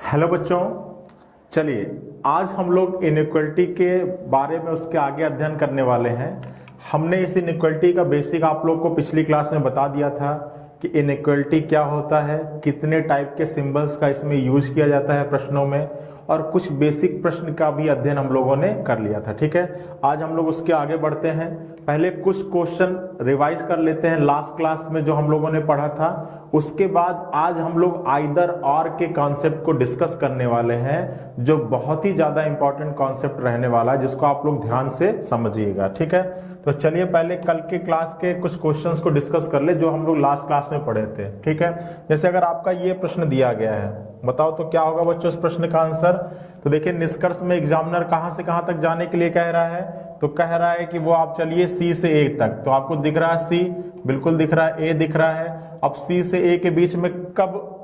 Hello बच्चों, चलिए आज हम लोग इनइक्वलिटी के बारे में उसके आगे अध्ययन करने वाले हैं। हमने इस इनइक्वलिटी का बेसिक आप लोग को पिछली क्लास में बता दिया था कि इनइक्वलिटी क्या होता है, कितने टाइप के सिंबल्स का इसमें यूज किया जाता है प्रश्नों में, और कुछ बेसिक प्रश्न का भी अध्ययन हम लोगों ने कर लिया था। ठीक है, आज हम लोग उसके आगे बढ़ते हैं। पहले कुछ क्वेश्चन रिवाइज कर लेते हैं लास्ट क्लास में जो हम लोगों ने पढ़ा था। उसके बाद आज हम लोग आइदर और के कॉन्सेप्ट को डिस्कस करने वाले हैं, जो बहुत ही ज्यादा इंपॉर्टेंट कॉन्सेप्ट रहने वाला है, जिसको आप लोग ध्यान से समझिएगा। ठीक है, तो चलिए पहले कल के क्लास के कुछ क्वेश्चंस को डिस्कस कर ले जो हम लोग लास्ट क्लास में पढ़े थे। ठीक है, जैसे अगर आपका ये प्रश्न दिया गया है, बताओ तो क्या होगा बच्चों इस प्रश्न का आंसर। तो देखिए, निष्कर्ष में एग्जामिनर कहां से कहां तक जाने के लिए कह रहा है, तो कह रहा है कि वो आप चलिए सी से ए तक। तो आपको दिख रहा है सी, बिल्कुल दिख रहा है, ए दिख रहा है। अब सी से ए के बीच में कब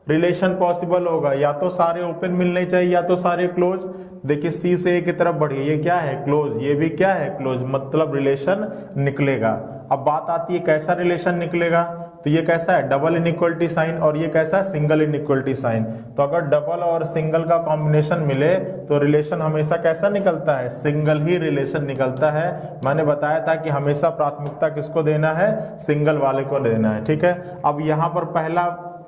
रिलेशन पॉसिबल होगा, या तो सारे ओपन मिलने चाहिए या तो सारे क्लोज। देखिए सी से ए की तरफ बढ़िए, ये क्या है क्लोज, ये भी क्या है क्लोज, मतलब रिलेशन निकलेगा। अब बात आती है कैसा रिलेशन निकलेगा, तो ये कैसा है डबल इनइक्वलिटी साइन, और ये कैसा है सिंगल इनइक्वलिटी साइन। तो अगर डबल और सिंगल का कॉम्बिनेशन मिले तो रिलेशन हमेशा कैसा निकलता है, सिंगल ही रिलेशन निकलता है। मैंने बताया था कि हमेशा प्राथमिकता किसको देना है, सिंगल वाले को देना है। ठीक है, अब यहाँ पर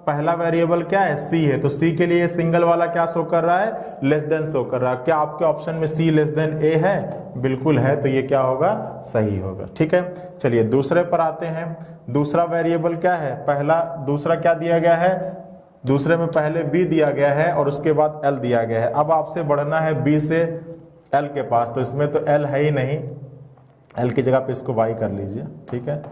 पहला वेरिएबल क्या है, सी है, तो सी के लिए सिंगल वाला क्या शो कर रहा है, लेस देन शो कर रहा है। क्या आपके ऑप्शन में सी लेस देन ए है, बिल्कुल है, तो ये क्या होगा, सही होगा। ठीक है, चलिए दूसरे पर आते हैं। दूसरा वेरिएबल क्या है, दूसरा क्या दिया गया है, दूसरे में पहले बी दिया गया है और उसके बाद एल दिया गया है। अब आपसे बढ़ना है बी से एल के पास, तो इसमें तो एल है ही नहीं, एल की जगह पे इसको वाई कर लीजिए। ठीक है,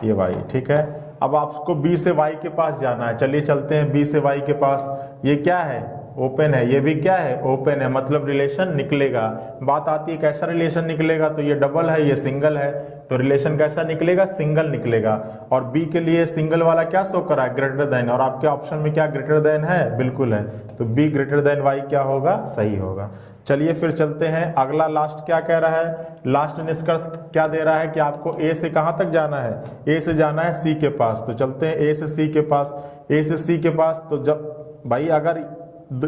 ये वाई। ठीक है, अब आपको बी से वाई के पास जाना है। चलिए चलते हैं बी से वाई के पास। ये क्या है, ओपन है, ये भी क्या है, ओपन है, मतलब रिलेशन निकलेगा। बात आती है कैसा रिलेशन निकलेगा, तो ये डबल है, ये सिंगल है, तो रिलेशन कैसा निकलेगा, सिंगल निकलेगा। और बी के लिए सिंगल वाला क्या शो करा है, ग्रेटर देन, और आपके ऑप्शन में क्या ग्रेटर देन है, बिल्कुल है, तो बी ग्रेटर देन वाई क्या होगा, सही होगा। चलिए फिर चलते हैं, अगला लास्ट क्या कह रहा है, लास्ट निष्कर्ष क्या दे रहा है कि आपको ए से कहां तक जाना है, ए से जाना है सी के पास। तो चलते हैं ए से सी के पास, ए से सी के पास। तो जब भाई अगर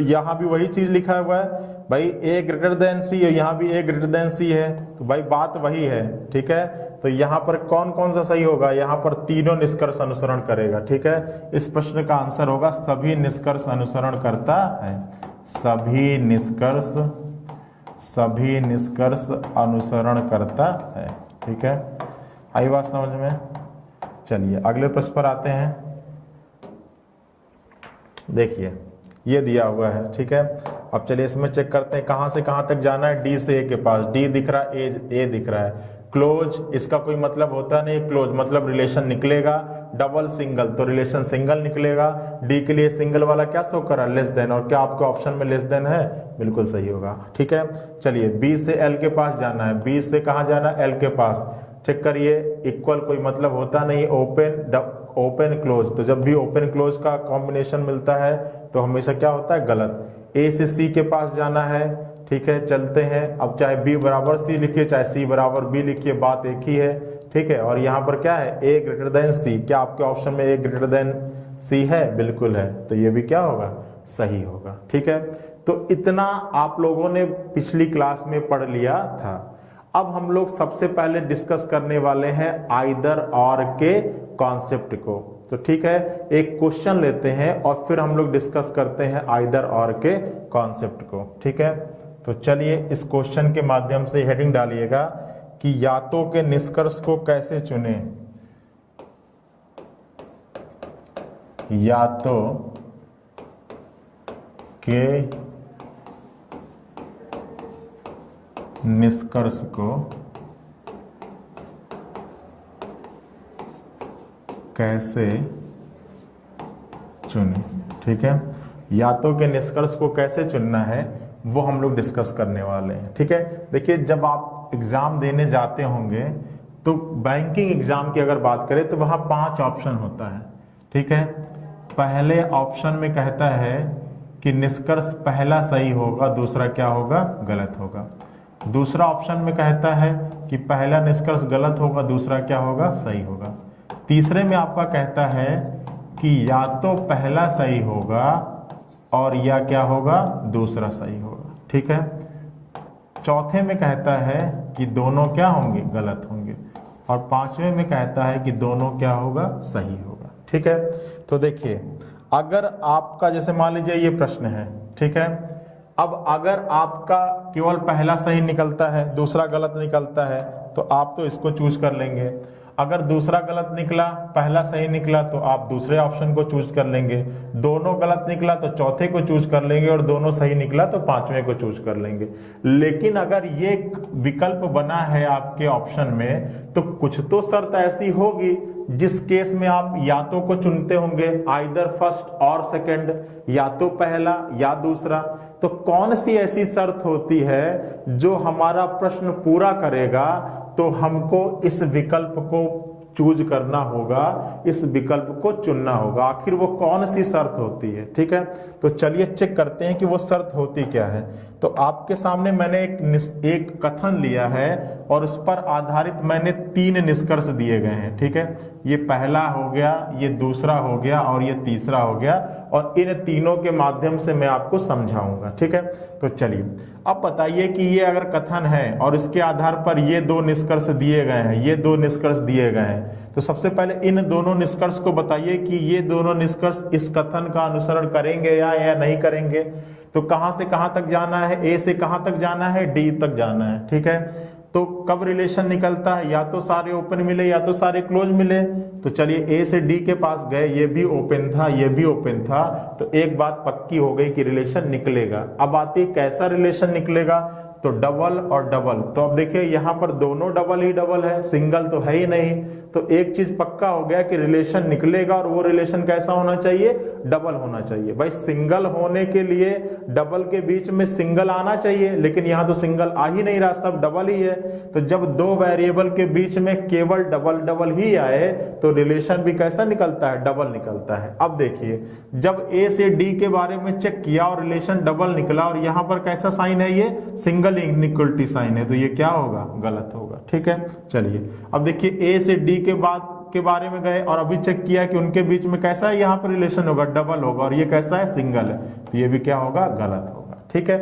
यहाँ भी वही चीज लिखा हुआ है भाई, ए ग्रेटर देन सी है, यहाँ भी ए ग्रेटर देन सी है, तो भाई बात वही है। ठीक है, तो यहाँ पर कौन कौन सा सही होगा, यहाँ पर तीनों निष्कर्ष अनुसरण करेगा। ठीक है, इस प्रश्न का आंसर होगा सभी निष्कर्ष अनुसरण करता है, सभी निष्कर्ष अनुसरण करता है। ठीक है, आई बात समझ में। चलिए अगले प्रश्न पर आते हैं। देखिए ये दिया हुआ है। ठीक है, अब चलिए इसमें चेक करते हैं कहां से कहां तक जाना है, डी से ए के पास। डी दिख रहा है, ए दिख रहा है। क्लोज, इसका कोई मतलब होता नहीं, क्लोज मतलब रिलेशन निकलेगा। डबल सिंगल, तो रिलेशन सिंगल निकलेगा। डी के लिए सिंगल वाला क्या शो करा, लेस देन, और क्या आपके ऑप्शन में लेस देन है, बिल्कुल सही होगा। ठीक है, चलिए बी से एल के पास जाना है। बी से कहां जाना है, एल के पास। चेक करिए, इक्वल कोई मतलब होता नहीं, ओपन क्लोज, तो जब भी ओपन क्लोज का कॉम्बिनेशन मिलता है तो हमेशा क्या होता है, गलत। ए से सी के पास जाना है। ठीक है, चलते हैं। अब चाहे बी बराबर सी लिखिए, चाहे सी बराबर बी लिखिए, बात एक ही है। ठीक है, और यहाँ पर क्या है, ए ग्रेटर देन सी। क्या आपके ऑप्शन में ए ग्रेटर देन सी है, बिल्कुल है, तो ये भी क्या होगा, सही होगा। ठीक है, तो इतना आप लोगों ने पिछली क्लास में पढ़ लिया था। अब हम लोग सबसे पहले डिस्कस करने वाले हैं आइदर और के कॉन्सेप्ट को। तो ठीक है, एक क्वेश्चन लेते हैं और फिर हम लोग डिस्कस करते हैं आइदर और के कॉन्सेप्ट को। ठीक है, तो चलिए इस क्वेश्चन के माध्यम से हेडिंग डालिएगा कि या तो के निष्कर्ष को कैसे चुने, या तो के निष्कर्ष को कैसे चुने। ठीक है, या तो के निष्कर्ष को कैसे चुनना है वो हम लोग डिस्कस करने वाले हैं। ठीक है, देखिए जब आप एग्जाम देने जाते होंगे तो बैंकिंग एग्जाम की अगर बात करें तो वहां 5 ऑप्शन होता है। ठीक है, पहले ऑप्शन में कहता है कि निष्कर्ष पहला सही होगा, दूसरा क्या होगा, गलत होगा। दूसरा ऑप्शन में कहता है कि पहला निष्कर्ष गलत होगा, दूसरा क्या होगा, सही होगा। तीसरे में आपका कहता है कि या तो पहला सही होगा और या क्या होगा, दूसरा सही होगा। ठीक है। चौथे में कहता है कि दोनों क्या होंगे, गलत होंगे। और पांचवें में कहता है कि दोनों क्या होगा, सही होगा। ठीक है। तो देखिए, अगर आपका जैसे मान लीजिए ये प्रश्न है, ठीक है, अब अगर आपका केवल पहला सही निकलता है, दूसरा गलत निकलता है, तो आप तो इसको चूज कर लेंगे। अगर दूसरा गलत निकला, पहला सही निकला, तो आप दूसरे ऑप्शन को चूज कर लेंगे। दोनों गलत निकला तो चौथे को चूज कर लेंगे, और दोनों सही निकला तो पांचवें को चूज कर लेंगे। लेकिन अगर ये विकल्प बना है आपके ऑप्शन में, तो कुछ तो शर्त ऐसी होगी जिस केस में आप या तो को चुनते होंगे, आइदर फर्स्ट और सेकंड, या तो पहला या दूसरा। तो कौन सी ऐसी शर्त होती है जो हमारा प्रश्न पूरा करेगा, तो हमको इस विकल्प को चूज करना होगा, इस विकल्प को चुनना होगा। आखिर वो कौन सी शर्त होती है। ठीक है। तो चलिए चेक करते हैं कि वो शर्त होती क्या है। तो आपके सामने मैंने एक कथन लिया है, और उस पर आधारित मैंने 3 निष्कर्ष दिए गए हैं। ठीक है। ये पहला हो गया, ये दूसरा हो गया, और ये तीसरा हो गया, और इन तीनों के माध्यम से मैं आपको समझाऊंगा। ठीक है। तो चलिए, अब बताइए कि ये अगर कथन है और इसके आधार पर ये 2 निष्कर्ष दिए गए हैं, ये 2 निष्कर्ष दिए गए हैं, तो सबसे पहले इन दोनों निष्कर्ष को बताइए कि ये दोनों निष्कर्ष इस कथन का अनुसरण करेंगे या नहीं करेंगे। तो कहां से कहां तक जाना है, ए से कहां तक जाना है, डी तक जाना है। ठीक है। तो कब रिलेशन निकलता है, या तो सारे ओपन मिले या तो सारे क्लोज मिले। तो चलिए ए से डी के पास गए, ये भी ओपन था, ये भी ओपन था, तो एक बात पक्की हो गई कि रिलेशन निकलेगा। अब आती है कैसा रिलेशन निकलेगा, तो डबल और डबल। तो अब देखिए यहाँ पर दोनों डबल ही डबल है, सिंगल तो है ही नहीं। तो एक चीज पक्का हो गया कि रिलेशन निकलेगा, और वो रिलेशन कैसा होना चाहिए, डबल होना चाहिए। भाई सिंगल होने के लिए डबल के बीच में सिंगल आना चाहिए, लेकिन यहाँ तो सिंगल आ ही नहीं रहा, सब डबल ही है। तो जब 2 वेरिएबल के बीच में केवल डबल डबल ही आए, तो रिलेशन भी कैसा निकलता है, डबल निकलता है। अब देखिए, जब ए से डी के बारे में चेक किया और रिलेशन डबल निकला, और यहाँ पर कैसा साइन है, ये सिंगल इनइक्वलिटी साइन है, तो ये क्या होगा, गलत होगा। ठीक है। चलिए, अब देखिए ए से डी के बारे में गए और अभी चेक किया कि उनके बीच में कैसा है, यहाँ पर रिलेशन होगा, डबल होगा, और ये कैसा है, सिंगल है, तो ये भी क्या होगा, गलत होगा। ठीक है।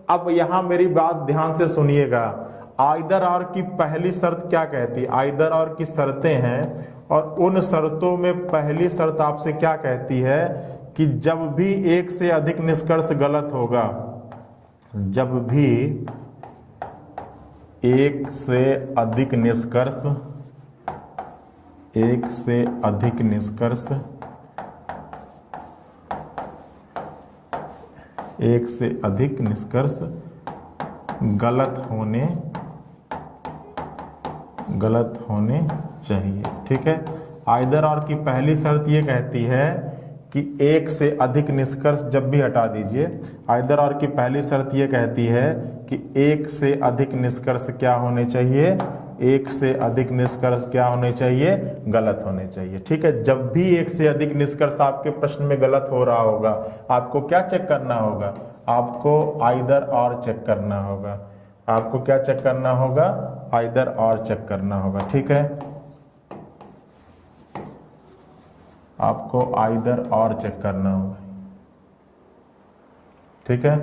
अब यहां मेरी बात ध्यान से सुनिएगा। आइदर और की पहली शर्त क्या कहती है, आइदर और की शर्तें हैं, और उन शर्तों में पहली शर्त आपसे क्या कहती है कि जब भी एक से अधिक निष्कर्ष गलत होगा, जब भी एक से अधिक निष्कर्ष गलत होने चाहिए। ठीक है। आइदर और की पहली शर्त ये कहती है कि एक से अधिक निष्कर्ष, जब भी हटा दीजिए, आइदर और की पहली शर्त ये कहती है कि एक से अधिक निष्कर्ष क्या होने चाहिए, एक से अधिक निष्कर्ष क्या होने चाहिए, गलत होने चाहिए। ठीक है। जब भी एक से अधिक निष्कर्ष आपके प्रश्न में गलत हो रहा होगा, आपको क्या चेक करना होगा, आपको आइदर और चेक करना होगा। आपको क्या चेक करना होगा, आइदर और चेक करना होगा। ठीक है। आपको आइदर और चेक करना होगा। ठीक है।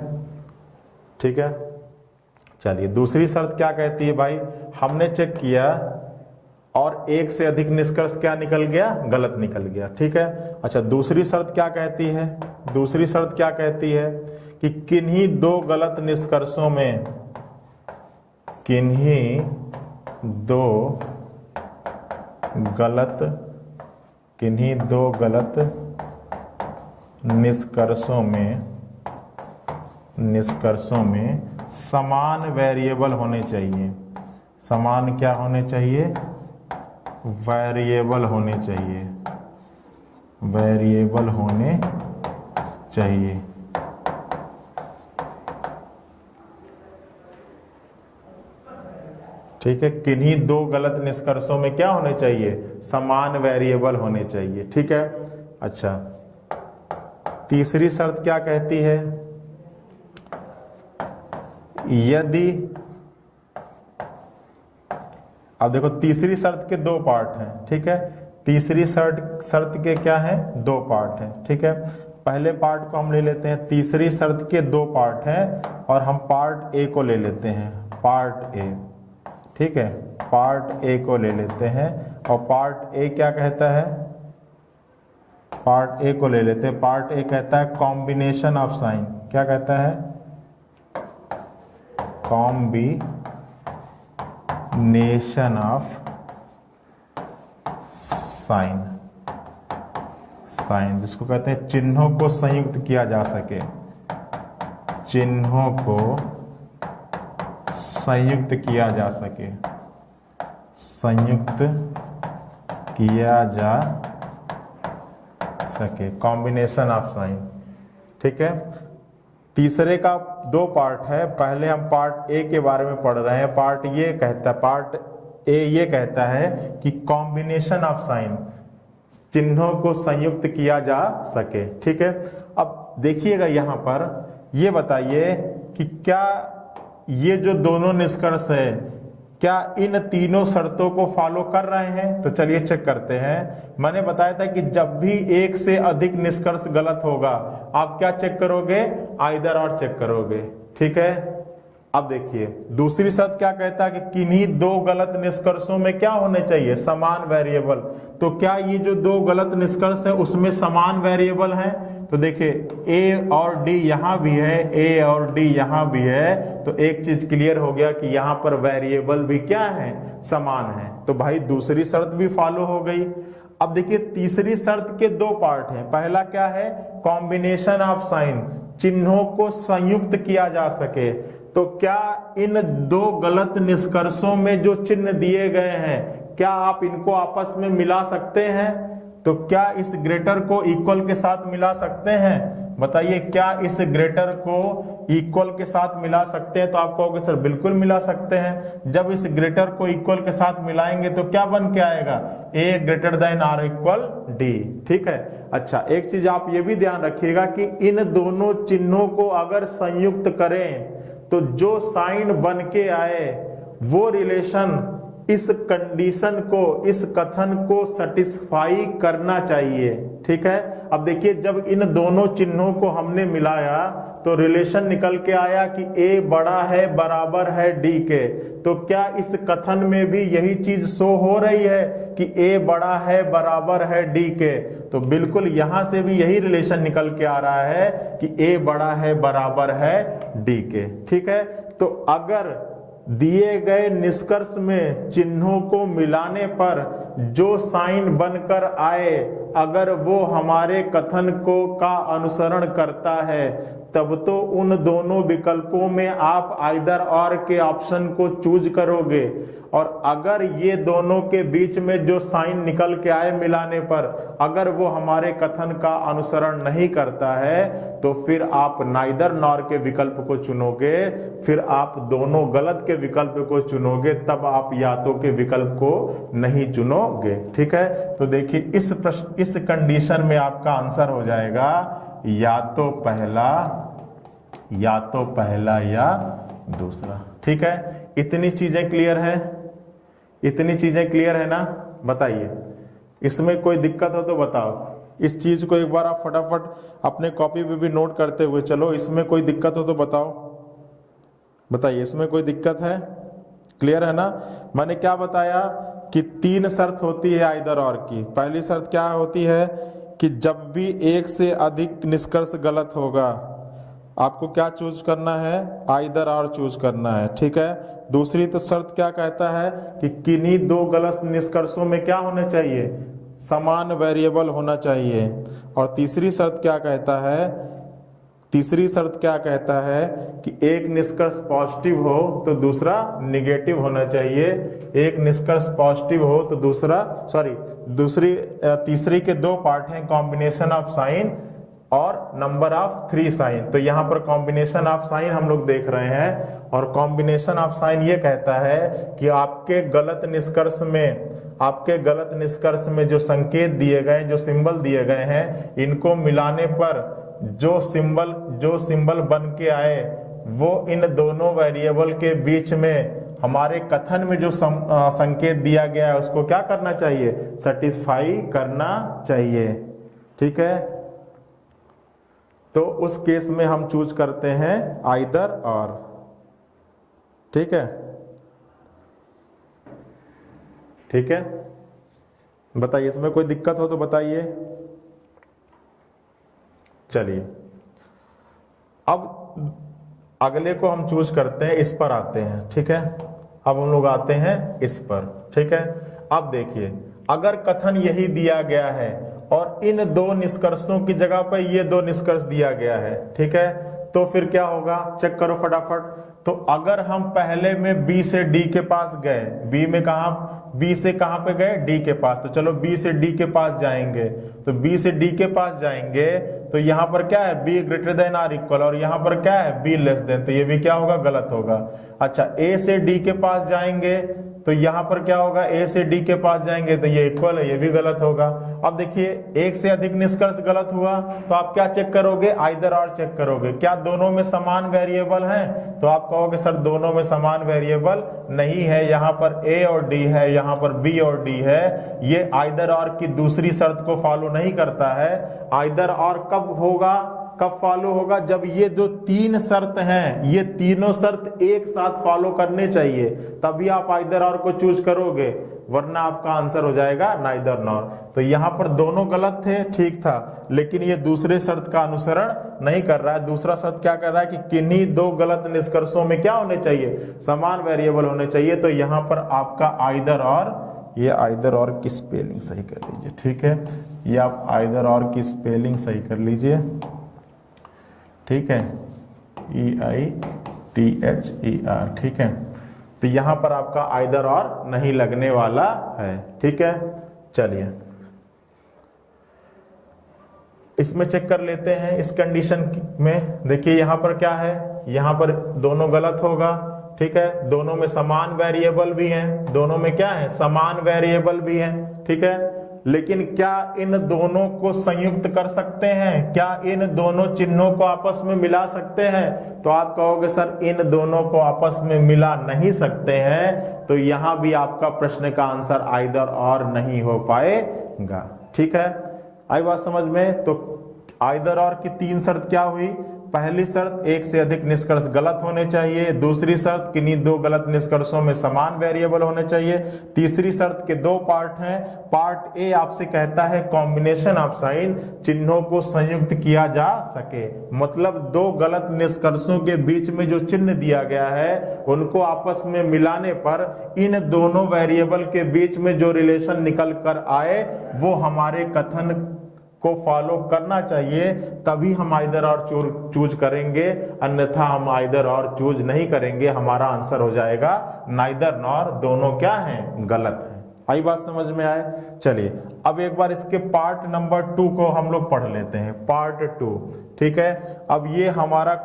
ठीक है। चलिए, दूसरी शर्त क्या कहती है, भाई हमने चेक किया और एक से अधिक निष्कर्ष क्या निकल गया, गलत निकल गया। ठीक है। अच्छा, दूसरी शर्त क्या कहती है, दूसरी शर्त क्या कहती है कि किन्हीं 2 गलत निष्कर्षों में, किन्हीं दो गलत निष्कर्षों में समान वेरिएबल होने चाहिए। समान क्या होने चाहिए, वेरिएबल होने चाहिए, वेरिएबल होने चाहिए। ठीक है। किन्हीं 2 गलत निष्कर्षों में क्या होने चाहिए, समान वेरिएबल होने चाहिए। ठीक है। अच्छा, तीसरी शर्त क्या कहती है, यदि, अब देखो तीसरी शर्त के 2 पार्ट हैं। ठीक है। तीसरी शर्त के क्या है, 2 पार्ट हैं। ठीक है। पहले पार्ट को हम ले लेते हैं, तीसरी शर्त के दो पार्ट हैं और हम पार्ट ए को ले लेते हैं, पार्ट ए, ठीक है, पार्ट ए को ले लेते हैं। और पार्ट ए क्या कहता है, पार्ट ए को ले लेते हैं, पार्ट ए कहता है कॉम्बिनेशन ऑफ साइन, क्या कहता है, कॉम्बिनेशन ऑफ साइन, साइन जिसको कहते हैं चिन्हों को संयुक्त किया जा सके, चिन्हों को संयुक्त किया जा सके, संयुक्त किया जा सके, कॉम्बिनेशन ऑफ साइन, ठीक है। तीसरे का दो पार्ट है, पहले हम पार्ट ए के बारे में पढ़ रहे हैं। पार्ट ये कहता है, पार्ट ए ये कहता है कि कॉम्बिनेशन ऑफ साइन, चिन्हों को संयुक्त किया जा सके, ठीक है। अब देखिएगा यहां पर ये बताइए कि क्या ये जो दोनों निष्कर्ष है क्या इन तीनों शर्तों को फॉलो कर रहे हैं? तो चलिए चेक करते हैं। मैंने बताया था कि जब भी एक से अधिक निष्कर्ष गलत होगा आप क्या चेक करोगे, आइदर और चेक करोगे, ठीक है। अब देखिए दूसरी शर्त क्या कहता है कि किन्हीं दो गलत निष्कर्षों में क्या होने चाहिए, समान वेरिएबल। तो क्या ये जो दो गलत निष्कर्ष है उसमें समान वेरिएबल हैं? तो देखिए ए और डी यहां भी है, ए और डी यहां भी है, तो एक चीज क्लियर हो गया कि यहां पर वेरिएबल भी क्या है, समान है। तो भाई दूसरी शर्त भी फॉलो हो गई। अब देखिए तीसरी शर्त के दो पार्ट हैं, पहला क्या है, कॉम्बिनेशन ऑफ साइन, चिन्हों को संयुक्त किया जा सके। तो क्या इन दो गलत निष्कर्षों में जो चिन्ह दिए गए हैं क्या आप इनको आपस में मिला सकते हैं? तो क्या इस ग्रेटर को इक्वल के साथ मिला सकते हैं? बताइए क्या इस ग्रेटर को इक्वल के साथ मिला सकते हैं? तो आप कहोगे सर बिल्कुल मिला सकते हैं। जब इस ग्रेटर को इक्वल के साथ मिलाएंगे तो क्या बन के आएगा, A greater than or equal D, ठीक है। अच्छा एक चीज आप ये भी ध्यान रखिएगा कि इन दोनों चिन्हों को अगर संयुक्त करें तो जो साइन बन के आए वो रिलेशन इस कंडीशन को, इस कथन को सेटिस्फाई करना चाहिए, ठीक है। अब देखिए जब इन दोनों चिन्हों को हमने मिलाया तो रिलेशन निकल के आया कि a बड़ा है बराबर है d के। तो क्या इस कथन में भी यही चीज शो हो रही है कि a बड़ा है बराबर है d के? तो बिल्कुल यहां से भी यही रिलेशन निकल के आ रहा है कि a बड़ा है बराबर है d के, ठीक है। तो अगर दिए गए निष्कर्ष में चिन्हों को मिलाने पर जो साइन बनकर आए अगर वो हमारे कथन को का अनुसरण करता है तब तो उन दोनों विकल्पों में आप आइदर और के ऑप्शन को चूज करोगे। और अगर ये दोनों के बीच में जो साइन निकल के आए मिलाने पर अगर वो हमारे कथन का अनुसरण नहीं करता है तो फिर आप नाइदर नॉर के विकल्प को चुनोगे, फिर आप दोनों गलत के विकल्प को चुनोगे, तब आप या तो के विकल्प को नहीं चुनोगे, ठीक है। तो देखिए इस कंडीशन में आपका आंसर हो जाएगा या तो पहला या दूसरा, ठीक है। इतनी चीजें क्लियर है, इतनी चीजें क्लियर है ना? बताइए इसमें कोई दिक्कत हो तो बताओ। इस चीज को एक बार आप फटाफट अपने कॉपी पे भी नोट करते हुए चलो, इसमें कोई दिक्कत हो तो बताओ। बताइए इसमें कोई दिक्कत है? क्लियर है ना? मैंने क्या बताया कि तीन शर्त होती है आइदर और की। पहली शर्त क्या होती है कि जब भी एक से अधिक निष्कर्ष गलत होगा आपको क्या चूज करना है, आइदर और चूज करना है, ठीक है। दूसरी तो शर्त क्या कहता है कि किन्हीं दो गलत निष्कर्षों में क्या होना चाहिए, समान वेरिएबल होना चाहिए। और तीसरी शर्त क्या कहता है, तीसरी शर्त क्या कहता है कि एक निष्कर्ष पॉजिटिव हो तो दूसरा निगेटिव होना चाहिए, एक निष्कर्ष पॉजिटिव हो तो दूसरा तीसरी के दो पार्ट हैं, कॉम्बिनेशन ऑफ साइन और नंबर ऑफ 3 साइन। तो यहाँ पर कॉम्बिनेशन ऑफ साइन हम लोग देख रहे हैं और कॉम्बिनेशन ऑफ साइन ये कहता है कि आपके गलत निष्कर्ष में जो संकेत दिए गए, जो सिंबल दिए गए हैं, इनको मिलाने पर जो सिंबल बन के आए वो इन दोनों वेरिएबल के बीच में हमारे कथन में जो संकेत दिया गया है उसको क्या करना चाहिए, सेटिस्फाई करना चाहिए, ठीक है। तो उस केस में हम चूज करते हैं आइदर और। ठीक है, ठीक है, बताइए इसमें कोई दिक्कत हो तो बताइए। चलिए अब अगले को हम चूज करते हैं, इस पर आते हैं। ठीक है, अब हम लोग आते हैं इस पर। ठीक है, अब देखिए अगर कथन यही दिया गया है और इन दो निष्कर्षों की जगह पर ये दो निष्कर्ष दिया गया है, ठीक है, तो फिर क्या होगा, चेक करो फटाफट। तो अगर हम पहले में बी से डी के पास गए, बी में कहा, बी से कहां पे गए, डी के पास, तो चलो बी से डी के पास जाएंगे। तो बी से डी के पास जाएंगे तो यहां पर क्या है, B greater than or equal, और यहां पर क्या है, बी लेस देन, तो ये भी क्या होगा, गलत होगा। अच्छा, ए से डी के पास जाएंगे तो यहां पर क्या होगा, ए से डी के पास जाएंगे तो ये इक्वल है, ये भी गलत होगा। अब देखिए एक से अधिक निष्कर्ष गलत हुआ तो आप क्या चेक करोगे, आइदर और चेक करोगे, क्या दोनों में समान वेरिएबल हैं, तो आप कहोगे सर दोनों में समान वेरिएबल नहीं है, यहाँ पर ए और डी है, यहाँ पर बी और डी है। ये आइदर और की दूसरी शर्त को फॉलो नहीं करता है। आइदर और कब होगा, कब फॉलो होगा, जब ये जो तीन शर्त हैं, ये तीनों शर्त एक साथ फॉलो करने चाहिए, तभी आप आइदर और को चूज करोगे, वरना आपका आंसर हो जाएगा नाइदर नॉर। तो यहाँ पर दोनों गलत थे, ठीक था, लेकिन ये दूसरे शर्त का अनुसरण नहीं कर रहा है। दूसरा शर्त क्या कर रहा है कि किन्हीं दो गलत निष्कर्षों में क्या होने चाहिए, समान वेरिएबल होने चाहिए। तो यहाँ पर आपका आइदर और, ये आइदर और की स्पेलिंग सही कर लीजिए। ठीक है, ये आप आइदर और की स्पेलिंग सही कर लीजिए। ठीक है, EITHER। ठीक है, तो यहां पर आपका आइदर और नहीं लगने वाला है। ठीक है, चलिए इसमें चेक कर लेते हैं। इस कंडीशन में देखिए यहां पर क्या है, यहां पर दोनों गलत होगा। ठीक है, दोनों में समान वेरिएबल भी हैं, दोनों में क्या है, समान वेरिएबल भी हैं। ठीक है, लेकिन क्या इन दोनों को संयुक्त कर सकते हैं, क्या इन दोनों चिन्हों को आपस में मिला सकते हैं, तो आप कहोगे सर इन दोनों को आपस में मिला नहीं सकते हैं। तो यहां भी आपका प्रश्न का आंसर आइदर और नहीं हो पाएगा। ठीक है, आई बात समझ में। तो आइदर और की तीन शर्त क्या हुई, पहली शर्त एक से अधिक निष्कर्ष गलत होने चाहिए, दूसरी शर्त किन्हीं दो गलत निष्कर्षों में समान वेरिएबल होने चाहिए, तीसरी शर्त के दो पार्ट हैं। पार्ट ए आपसे कहता है कॉम्बिनेशन ऑफ साइन, चिन्हों को संयुक्त किया जा सके, मतलब दो गलत निष्कर्षों के बीच में जो चिन्ह दिया गया है उनको आपस में मिलाने पर इन दोनों वेरिएबल के बीच में जो रिलेशन निकल कर आए वो हमारे कथन को फॉलो करना चाहिए, तभी हम आइदर और चूज करेंगे, अन्यथा हम आइदर और चूज नहीं करेंगे। हमारा आंसर हो जाएगा नाइदर नॉर, दोनों क्या हैं, गलत हैं। आई बात समझ में आए। चलिए अब एक बार इसके पार्ट नंबर 2 को हम लोग पढ़ लेते हैं, पार्ट 2। ठीक है, अब ये हमारे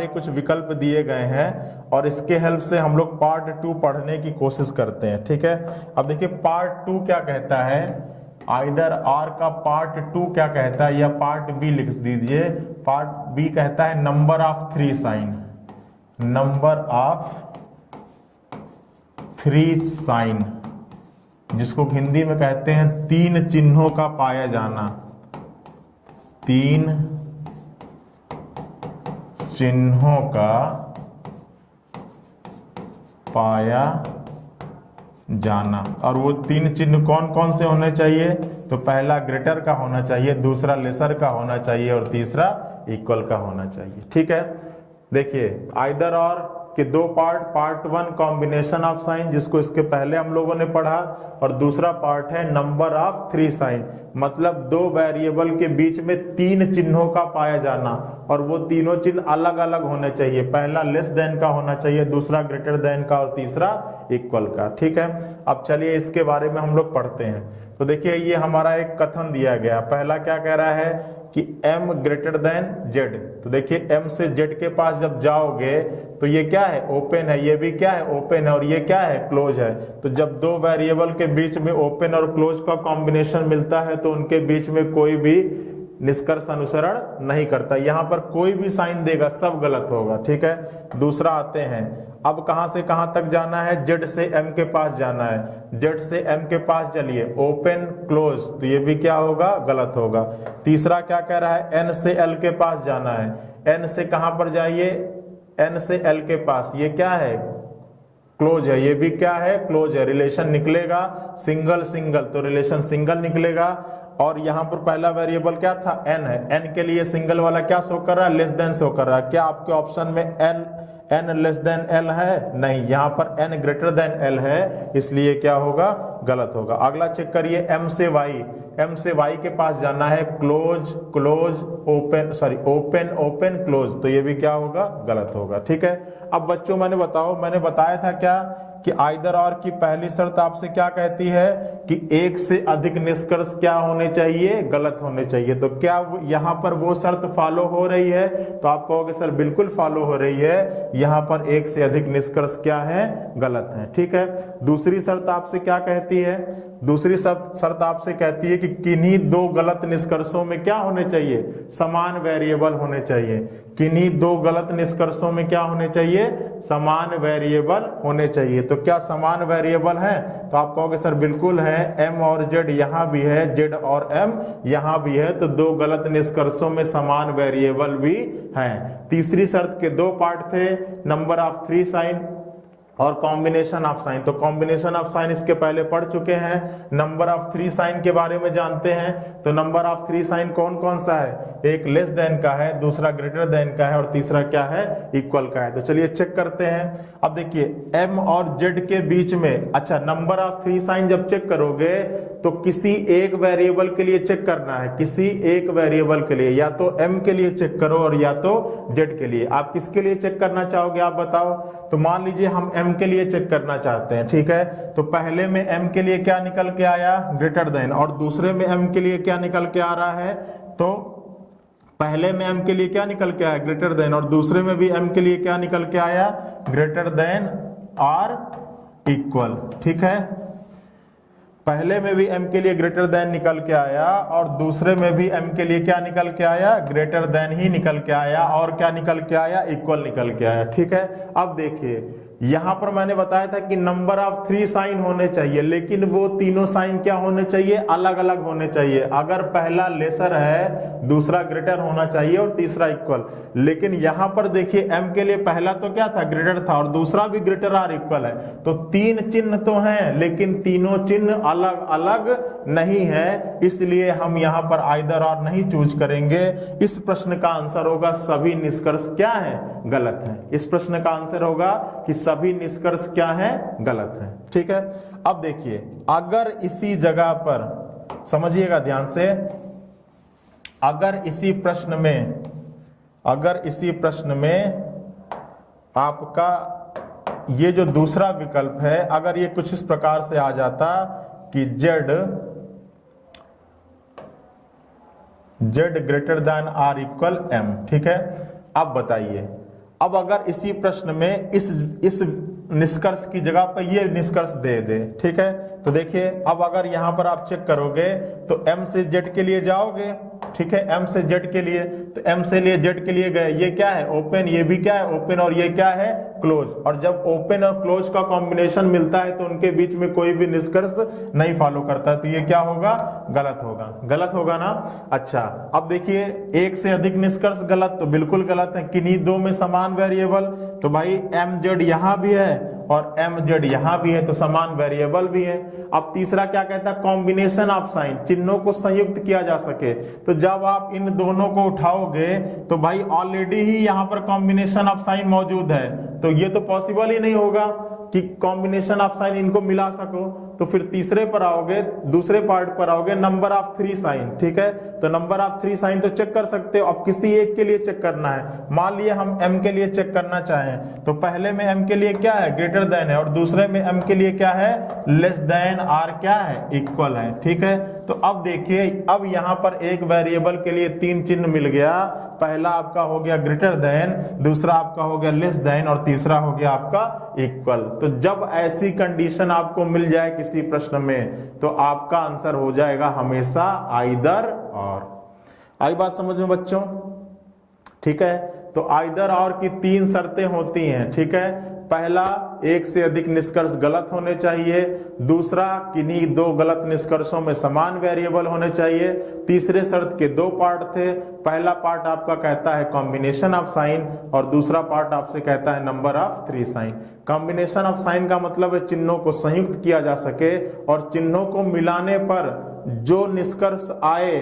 कुछ विकल्प दिए गए हैं और इसके हेल्प से हम लोग पार्ट 2 पढ़ने की कोशिश करते हैं। ठीक है, अब देखिए पार्ट 2 क्या कहता है, आइदर आर का पार्ट 2 क्या कहता है, या पार्ट बी लिख दीजिए। पार्ट बी कहता है number of 3 sign, number of 3 sign, जिसको हिंदी में कहते हैं तीन चिन्हों का पाया जाना, तीन चिन्हों का पाया जाना। और वो तीन चिन्ह कौन कौन से होने चाहिए, तो पहला ग्रेटर का होना चाहिए, दूसरा लेसर का होना चाहिए और तीसरा इक्वल का होना चाहिए। ठीक है, देखिए आइदर और के दो part, part 1 combination of sign, जिसको इसके पहले हम लोगों ने पढ़ा, और दूसरा पार्ट है नंबर ऑफ 3 साइन, मतलब दो वेरिएबल के बीच में तीन चिन्हों का पाया जाना, और वो तीनों चिन्ह अलग अलग होने चाहिए, पहला लेस देन का होना चाहिए, दूसरा ग्रेटर देन का और तीसरा इक्वल का। ठीक है, अब चलिए इसके बारे में हम लोग पढ़ते हैं। तो देखिए ये हमारा एक कथन दिया गया, पहला क्या कह रहा है कि m ग्रेटर देन z। तो देखिए m से z के पास जब जाओगे तो ये क्या है, ओपन है, ये भी क्या है, ओपन है, और ये क्या है, क्लोज है। तो जब दो वेरिएबल के बीच में ओपन और क्लोज का कॉम्बिनेशन मिलता है तो उनके बीच में कोई भी निष्कर्ष अनुसरण नहीं करता, यहाँ पर कोई भी साइन देगा सब गलत होगा। ठीक है, दूसरा आते हैं अब कहां से कहां तक जाना है, जेड से एम के पास जाना है, जेड से एम के पास चलिए, ओपन क्लोज, तो ये भी क्या होगा, गलत होगा। तीसरा क्या कह रहा है, एन से एल के पास जाना है, एन से कहां पर जाइए, एन से एल के पास, ये क्या है, क्लोज है, ये भी क्या है, क्लोज है, रिलेशन निकलेगा सिंगल सिंगल, तो रिलेशन सिंगल निकलेगा। और यहां पर पहला वेरिएबल क्या था, एन है, एन के लिए सिंगल वाला क्या शो कर रहा है, लेस देन शो कर रहा है। क्या आपके ऑप्शन में एन लेस देन एल है, नहीं, यहां पर एन ग्रेटर देन एल है, इसलिए क्या होगा, गलत होगा। अगला चेक करिए, एम से वाई, एम से वाई के पास जाना है, close close open, sorry open open close, तो ये भी क्या होगा, गलत होगा। ठीक है, अब बच्चों मैंने बताया था क्या कि आइदर और की पहली शर्त आपसे क्या कहती है कि एक से अधिक निष्कर्ष क्या होने चाहिए, गलत होने चाहिए। तो क्या यहां पर वो शर्त फॉलो हो रही है, तो आप कहोगे सर बिल्कुल फॉलो हो रही है, यहां पर एक से अधिक निष्कर्ष क्या है, गलत है। ठीक है, दूसरी शर्त आपसे क्या कहती है, दूसरी शर्त आपसे कहती है कि किन्हीं दो गलत निष्कर्षों में क्या होने चाहिए, समान वेरिएबल होने चाहिए। किन्हीं दो गलत निष्कर्षों में क्या होने चाहिए, समान वेरिएबल होने चाहिए। तो क्या समान वेरिएबल है, तो आप कहोगे सर बिल्कुल है, एम और जेड यहां भी है, जेड और एम यहां भी है, तो दो गलत निष्कर्षों में समान वेरिएबल भी हैं। तीसरी शर्त के दो पार्ट थे, नंबर ऑफ 3 साइन और कॉम्बिनेशन ऑफ साइन। तो कॉम्बिनेशन ऑफ साइन इसके पहले पढ़ चुके हैं, नंबर ऑफ 3 साइन के बारे में जानते हैं। तो नंबर ऑफ 3 साइन कौन कौन सा है, एक लेस देन का है, दूसरा ग्रेटर देन का है और तीसरा क्या है, इक्वल का है। तो चलिए चेक करते हैं। अब देखिए एम और जेड के बीच में, अच्छा नंबर ऑफ 3 साइन जब चेक करोगे तो किसी एक वेरिएबल के लिए चेक करना है, किसी एक वेरिएबल के लिए, या तो एम के लिए चेक करो और या तो जेड के लिए। आप किसके लिए चेक करना चाहोगे, आप बताओ। तो मान लीजिए हम एम के लिए चेक करना चाहते हैं, ठीक है, तो पहले में एम के लिए क्या निकल के आया, ग्रेटर देन, और दूसरे में एम के लिए क्या निकल के आ रहा है, तो पहले में एम के लिए क्या निकल के आया, ग्रेटर देन, और दूसरे में भी एम के लिए क्या निकल के आया, ग्रेटर देन और इक्वल। ठीक है, पहले में भी एम के लिए ग्रेटर देन निकल के आया और दूसरे में भी एम के लिए क्या निकल के आया, ग्रेटर देन ही निकल के आया, और क्या निकल के आया, इक्वल निकल के आया। ठीक है, अब देखिए यहां पर मैंने बताया था कि नंबर ऑफ 3 साइन होने चाहिए, लेकिन वो तीनों साइन क्या होने चाहिए, अलग अलग होने चाहिए। अगर पहला लेसर है, दूसरा ग्रेटर होना चाहिए और तीसरा इक्वल। लेकिन यहां पर देखिए एम के लिए पहला तो क्या था, ग्रेटर था, और दूसरा भी ग्रेटर और इक्वल है। तो 3 चिन्ह तो हैं, लेकिन तीनों चिन्ह अलग अलग नहीं है, इसलिए हम यहां पर आइदर और नहीं चूज करेंगे। इस प्रश्न का आंसर होगा सभी निष्कर्ष क्या है, गलत है। इस प्रश्न का आंसर होगा कि सभी निष्कर्ष क्या है, गलत है। ठीक है, अब देखिए अगर इसी जगह पर समझिएगा ध्यान से, अगर इसी प्रश्न में आपका ये जो दूसरा विकल्प है, अगर ये कुछ इस प्रकार से आ जाता कि z greater than or equal m, ठीक है, अब बताइए, अब अगर इसी प्रश्न में इस निष्कर्ष की जगह पर ये निष्कर्ष दे दे, ठीक है, तो देखिए अब अगर यहां पर आप चेक करोगे तो m से z के लिए जाओगे, ठीक है, m से z के लिए, तो m से लिए z के लिए गए, ये क्या है, ओपन, ये भी क्या है, ओपन, और ये क्या है, क्लोज। और जब ओपन और क्लोज का कॉम्बिनेशन मिलता है तो उनके बीच में कोई भी निष्कर्ष नहीं फॉलो करता, तो ये क्या होगा, गलत होगा, गलत होगा ना। अच्छा अब देखिए एक से अधिक निष्कर्ष गलत, तो बिल्कुल गलत है। किन्हीं दो में समान वेरिएबल, तो भाई mz यहां भी है और mz यहां भी है, तो समान वेरिएबल भी है। अब तीसरा क्या कहता है, कॉम्बिनेशन ऑफ साइन, चिन्हों को संयुक्त किया जा सके। तो जब आप इन दोनों को उठाओगे तो भाई ऑलरेडी ही यहां पर कॉम्बिनेशन ऑफ साइन मौजूद है, तो ये तो पॉसिबल ही नहीं होगा कि कॉम्बिनेशन ऑफ साइन इनको मिला सको। तो फिर तीसरे पर आओगे, दूसरे पार्ट पर आओगे, नंबर ऑफ 3 साइन, ठीक है, तो नंबर ऑफ 3 साइन तो चेक कर सकते हो। अब किसी एक के लिए चेक करना है, मान लिए हम m के लिए चेक करना चाहें, तो पहले में m के लिए क्या है, ग्रेटर देन है, और दूसरे में m के लिए क्या है, लेस देन और क्या है, इक्वल है। ठीक है, तो अब देखिए अब यहां पर एक वेरिएबल के लिए 3 चिन्ह मिल गया, पहला आपका हो गया ग्रेटर देन, दूसरा आपका हो गया लेस देन और तीसरा हो गया आपका इक्वल। तो जब ऐसी कंडीशन आपको मिल जाए किसी प्रश्न में, तो आपका आंसर हो जाएगा हमेशा आइदर और। आई बात समझ में बच्चों, ठीक है। तो आइदर और की 3 शर्तें होती हैं, ठीक है। पहला, एक से अधिक निष्कर्ष गलत होने चाहिए। दूसरा, किन्हीं 2 गलत निष्कर्षों में समान वेरिएबल होने चाहिए। तीसरे शर्त के 2 पार्ट थे। पहला पार्ट आपका कहता है कॉम्बिनेशन ऑफ साइन और दूसरा पार्ट आपसे कहता है number of 3 sign. Combination of sign का मतलब है चिन्हों को संयुक्त किया जा सके और चिन्हों को मिलाने पर जो निष्कर्ष आए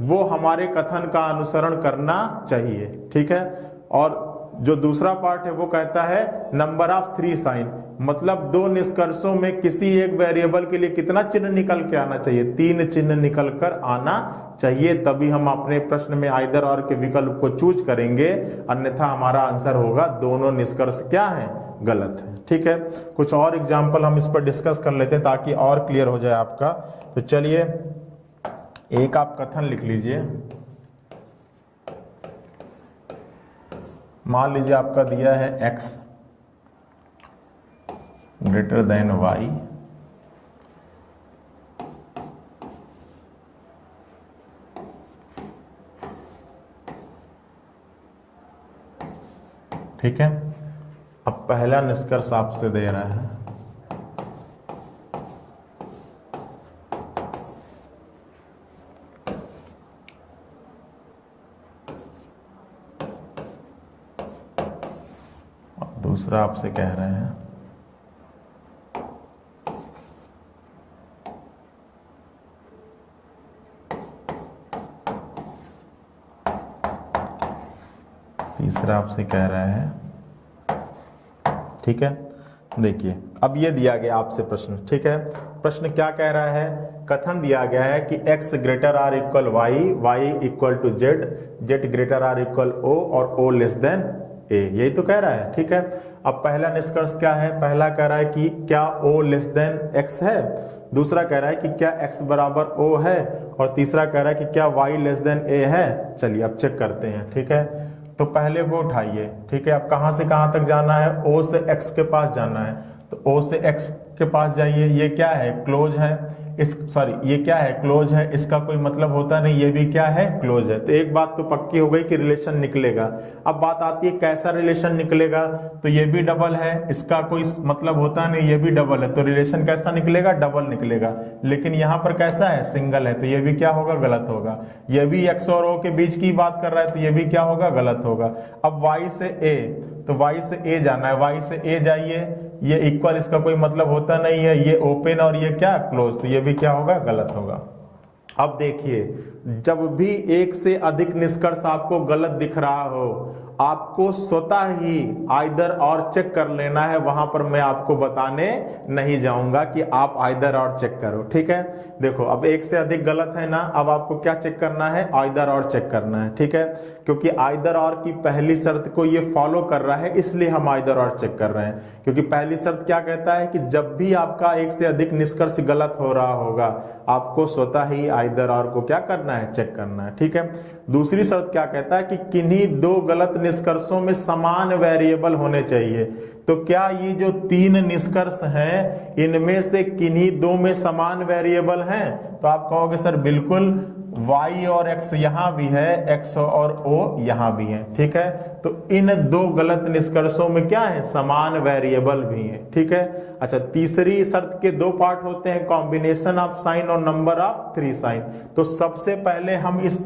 वो हमारे कथन का अनुसरण करना चाहिए, ठीक है। और जो दूसरा पार्ट है वो कहता है नंबर ऑफ 3 साइन, मतलब 2 निष्कर्षों में किसी एक वेरिएबल के लिए कितना चिन्ह निकल के आना चाहिए, 3 चिन्ह निकल कर आना चाहिए, तभी हम अपने प्रश्न में आइदर और के विकल्प को चूज करेंगे, अन्यथा हमारा आंसर होगा दोनों निष्कर्ष क्या है, गलत है, ठीक है। कुछ और एग्जाम्पल हम इस पर डिस्कस कर लेते हैं ताकि और क्लियर हो जाए आपका। तो चलिए एक आप कथन लिख लीजिए। मान लीजिए आपका दिया है x ग्रेटर देन y, ठीक है। अब पहला निष्कर्ष आपसे दे रहा है दूसरा आपसे कह रहे हैं तीसरा आपसे कह रहा है, ठीक है। देखिए अब ये दिया गया आपसे प्रश्न, ठीक है। प्रश्न क्या कह रहा है, कथन दिया गया है कि x greater or equal Y, Y equal to Z, Z greater or equal O और ओ लेस देन ए, यही तो कह रहा है, ठीक है। अब पहला निष्कर्ष क्या है, पहला कह रहा है कि क्या o लेस देन x है, दूसरा कह रहा है कि क्या x बराबर o है और तीसरा कह रहा है कि क्या y लेस देन a है। चलिए अब चेक करते हैं, ठीक है। तो पहले को उठाइए, ठीक है। अब कहां से कहां तक जाना है, o से x के पास जाना है, तो o से x के पास जाइए। ये क्या है, क्लोज है, ये क्या है, क्लोज है, इसका कोई मतलब होता नहीं, ये भी क्या है, क्लोज है। तो एक बात तो पक्की हो गई कि रिलेशन निकलेगा। अब बात आती है कैसा रिलेशन निकलेगा, तो ये भी डबल है, इसका कोई मतलब होता नहीं, ये भी डबल है, तो रिलेशन कैसा निकलेगा, डबल निकलेगा। लेकिन यहाँ पर कैसा है, सिंगल है, तो ये भी क्या होगा, गलत होगा। ये भी x और o के बीच की बात कर रहा है, तो ये भी क्या होगा, गलत होगा। अब y से a, तो y से a जाना है, y से a जाइए, ये इक्वल, इसका कोई मतलब होता नहीं है, ये ओपन और ये क्या, क्लोज, तो ये भी क्या होगा, गलत होगा। अब देखिए जब भी एक से अधिक निष्कर्ष आपको गलत दिख रहा हो, आपको स्वतः ही आइदर और चेक कर लेना है, वहां पर मैं आपको बताने नहीं जाऊंगा कि आप आइदर और चेक करो, ठीक है। देखो अब एक से अधिक गलत है ना, अब आपको क्या चेक करना है, आइदर और चेक करना है, ठीक है। क्योंकि आइदर और की पहली शर्त को ये फॉलो कर रहा है, इसलिए हम आइदर और चेक कर रहे हैं। क्योंकि पहली शर्त क्या कहता है कि जब भी आपका एक से अधिक निष्कर्ष गलत हो रहा होगा, आपको स्वतः ही आइदर और को क्या करना है, चेक करना है, ठीक है। दूसरी शर्त क्या कहता है कि किन्हीं 2 गलत निष्कर्षों में समान वेरिएबल होने चाहिए। तो क्या ये जो 3 निष्कर्ष हैं, इनमें से किन्हीं 2 में समान वेरिएबल हैं, तो आप कहोगे सर बिल्कुल, y और x यहां भी है, x और o यहां भी है, ठीक है। तो इन 2 गलत निष्कर्षों में क्या है, समान वेरिएबल भी है, ठीक है। अच्छा, तीसरी शर्त के 2 पार्ट होते हैं, कॉम्बिनेशन ऑफ साइन और नंबर ऑफ 3 साइन। तो सबसे पहले हम इस